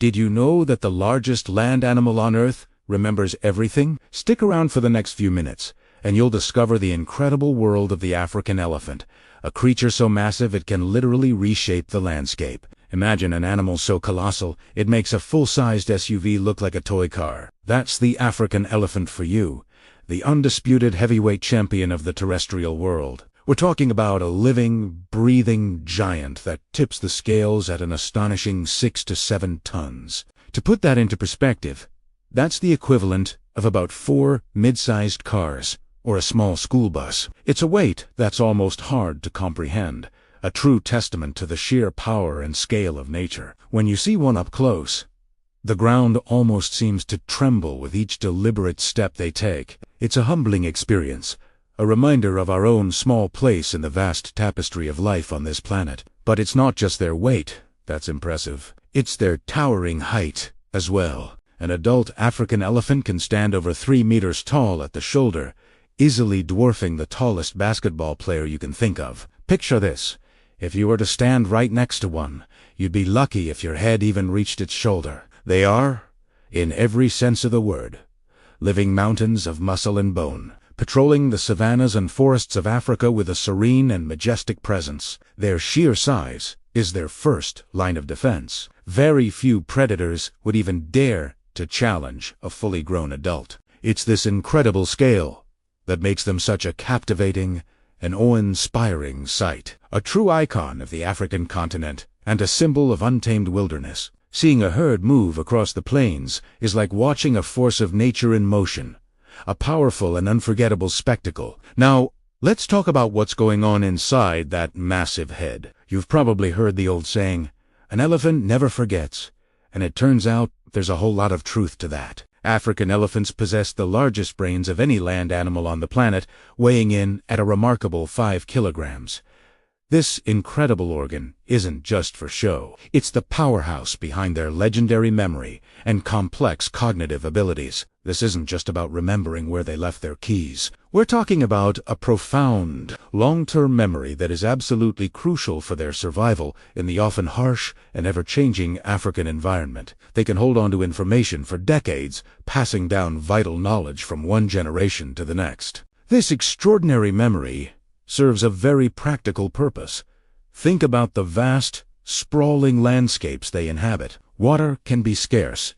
Did you know that the largest land animal on Earth remembers everything? Stick around for the next few minutes, and you'll discover the incredible world of the African elephant, a creature so massive it can literally reshape the landscape. Imagine an animal so colossal, it makes a full-sized SUV look like a toy car. That's the African elephant for you, the undisputed heavyweight champion of the terrestrial world. We're talking about a living, breathing giant that tips the scales at an astonishing 6 to 7 tons. To put that into perspective, that's the equivalent of about 4 mid-sized cars or a small school bus. It's a weight that's almost hard to comprehend, a true testament to the sheer power and scale of nature. When you see one up close, the ground almost seems to tremble with each deliberate step they take. It's a humbling experience, a reminder of our own small place in the vast tapestry of life on this planet. But it's not just their weight that's impressive. It's their towering height as well. An adult African elephant can stand over 3 meters tall at the shoulder, easily dwarfing the tallest basketball player you can think of. Picture this. If you were to stand right next to one, you'd be lucky if your head even reached its shoulder. They are, in every sense of the word, living mountains of muscle and bone, patrolling the savannas and forests of Africa with a serene and majestic presence. Their sheer size is their first line of defense. Very few predators would even dare to challenge a fully grown adult. It's this incredible scale that makes them such a captivating and awe-inspiring sight. A true icon of the African continent and a symbol of untamed wilderness. Seeing a herd move across the plains is like watching a force of nature in motion. A powerful and unforgettable spectacle. Now, let's talk about what's going on inside that massive head. You've probably heard the old saying, an elephant never forgets, and it turns out there's a whole lot of truth to that. African elephants possess the largest brains of any land animal on the planet, weighing in at a remarkable 5 kilograms. This incredible organ isn't just for show. It's the powerhouse behind their legendary memory and complex cognitive abilities. This isn't just about remembering where they left their keys. We're talking about a profound, long-term memory that is absolutely crucial for their survival in the often harsh and ever-changing African environment. They can hold on to information for decades, passing down vital knowledge from one generation to the next. This extraordinary memory serves a very practical purpose. Think about the vast, sprawling landscapes they inhabit. Water can be scarce,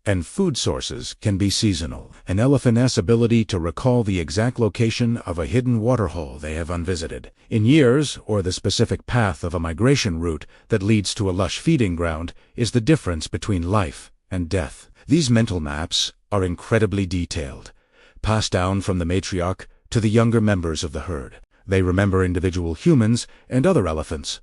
and food sources can be seasonal. An elephant's ability to recall the exact location of a hidden waterhole they have unvisited in years, or the specific path of a migration route that leads to a lush feeding ground, is the difference between life and death. These mental maps are incredibly detailed, passed down from the matriarch to the younger members of the herd. They remember individual humans and other elephants,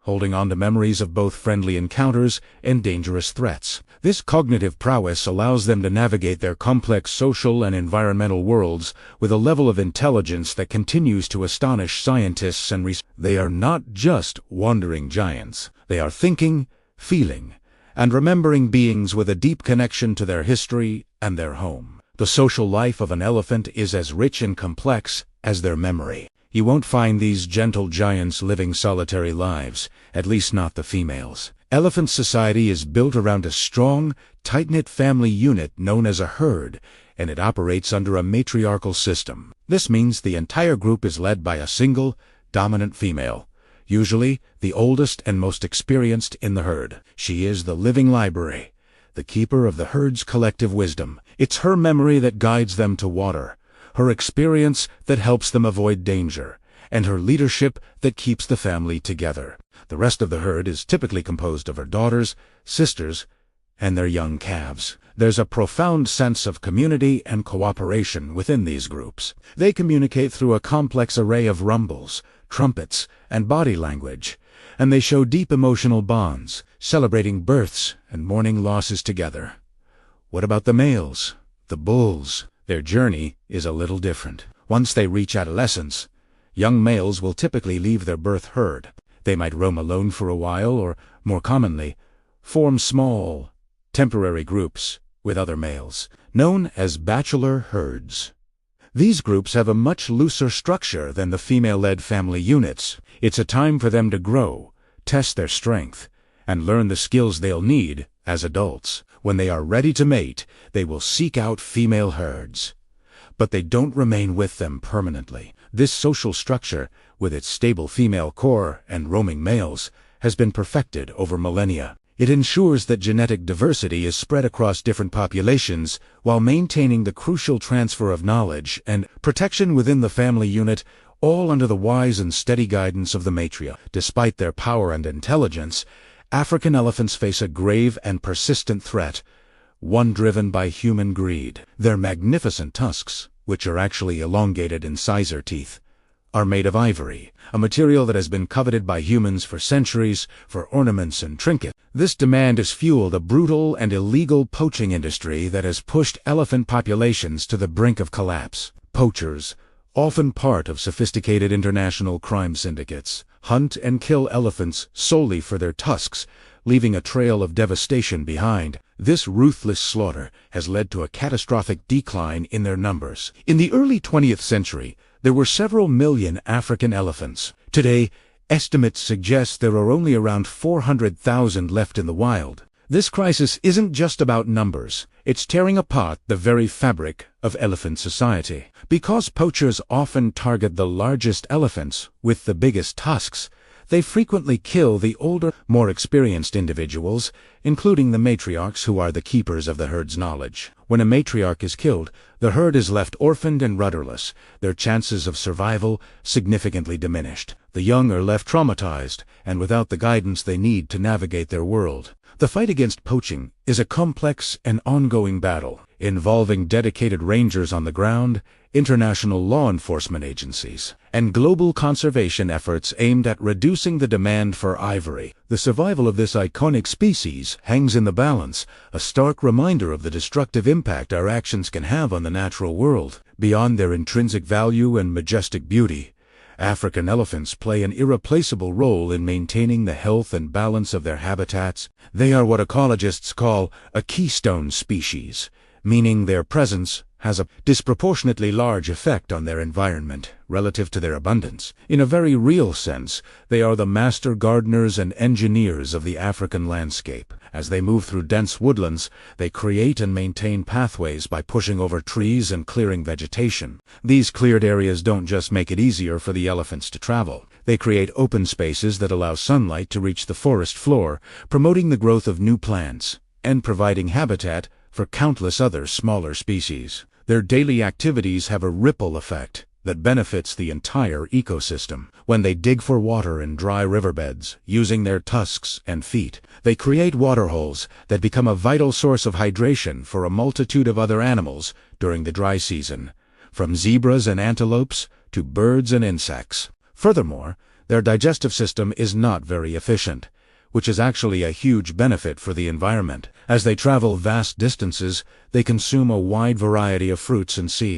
holding on to memories of both friendly encounters and dangerous threats. This cognitive prowess allows them to navigate their complex social and environmental worlds with a level of intelligence that continues to astonish scientists and researchers. They are not just wandering giants. They are thinking, feeling, and remembering beings with a deep connection to their history and their home. The social life of an elephant is as rich and complex as their memory. You won't find these gentle giants living solitary lives, at least not the females. Elephant society is built around a strong, tight-knit family unit known as a herd, and it operates under a matriarchal system. This means the entire group is led by a single, dominant female, usually the oldest and most experienced in the herd. She is the living library, the keeper of the herd's collective wisdom. It's her memory that guides them to water, her experience that helps them avoid danger, and her leadership that keeps the family together. The rest of the herd is typically composed of her daughters, sisters, and their young calves. There's a profound sense of community and cooperation within these groups. They communicate through a complex array of rumbles, trumpets, and body language, and they show deep emotional bonds, celebrating births and mourning losses together. What about the males, the bulls? Their journey is a little different. Once they reach adolescence, young males will typically leave their birth herd. They might roam alone for a while or, more commonly, form small, temporary groups with other males, known as bachelor herds. These groups have a much looser structure than the female-led family units. It's a time for them to grow, test their strength, and learn the skills they'll need As adults, when they are ready to mate, they will seek out female herds. But they don't remain with them permanently. This social structure, with its stable female core and roaming males, has been perfected over millennia. It ensures that genetic diversity is spread across different populations while maintaining the crucial transfer of knowledge and protection within the family unit, all under the wise and steady guidance of the matriarch. Despite their power and intelligence, African elephants face a grave and persistent threat, one driven by human greed. Their magnificent tusks, which are actually elongated incisor teeth, are made of ivory, a material that has been coveted by humans for centuries for ornaments and trinkets. This demand has fueled a brutal and illegal poaching industry that has pushed elephant populations to the brink of collapse. Poachers, often part of sophisticated international crime syndicates, hunt and kill elephants solely for their tusks, leaving a trail of devastation behind. This ruthless slaughter has led to a catastrophic decline in their numbers. In the early 20th century, there were several million African elephants. Today, estimates suggest there are only around 400,000 left in the wild. This crisis isn't just about numbers. It's tearing apart the very fabric of elephant society. Because poachers often target the largest elephants with the biggest tusks, they frequently kill the older, more experienced individuals, including the matriarchs who are the keepers of the herd's knowledge. When a matriarch is killed, the herd is left orphaned and rudderless, their chances of survival significantly diminished. The young are left traumatized and without the guidance they need to navigate their world. The fight against poaching is a complex and ongoing battle, involving dedicated rangers on the ground, international law enforcement agencies, and global conservation efforts aimed at reducing the demand for ivory. The survival of this iconic species hangs in the balance, a stark reminder of the destructive impact our actions can have on the natural world. Beyond their intrinsic value and majestic beauty, African elephants play an irreplaceable role in maintaining the health and balance of their habitats. They are what ecologists call a keystone species, meaning their presence has a disproportionately large effect on their environment relative to their abundance. In a very real sense, they are the master gardeners and engineers of the African landscape. As they move through dense woodlands, they create and maintain pathways by pushing over trees and clearing vegetation. These cleared areas don't just make it easier for the elephants to travel. They create open spaces that allow sunlight to reach the forest floor, promoting the growth of new plants and providing habitat for countless other smaller species. Their daily activities have a ripple effect that benefits the entire ecosystem. When they dig for water in dry riverbeds, using their tusks and feet, they create waterholes that become a vital source of hydration for a multitude of other animals during the dry season, from zebras and antelopes to birds and insects. Furthermore, their digestive system is not very efficient, which is actually a huge benefit for the environment. As they travel vast distances, they consume a wide variety of fruits and seeds.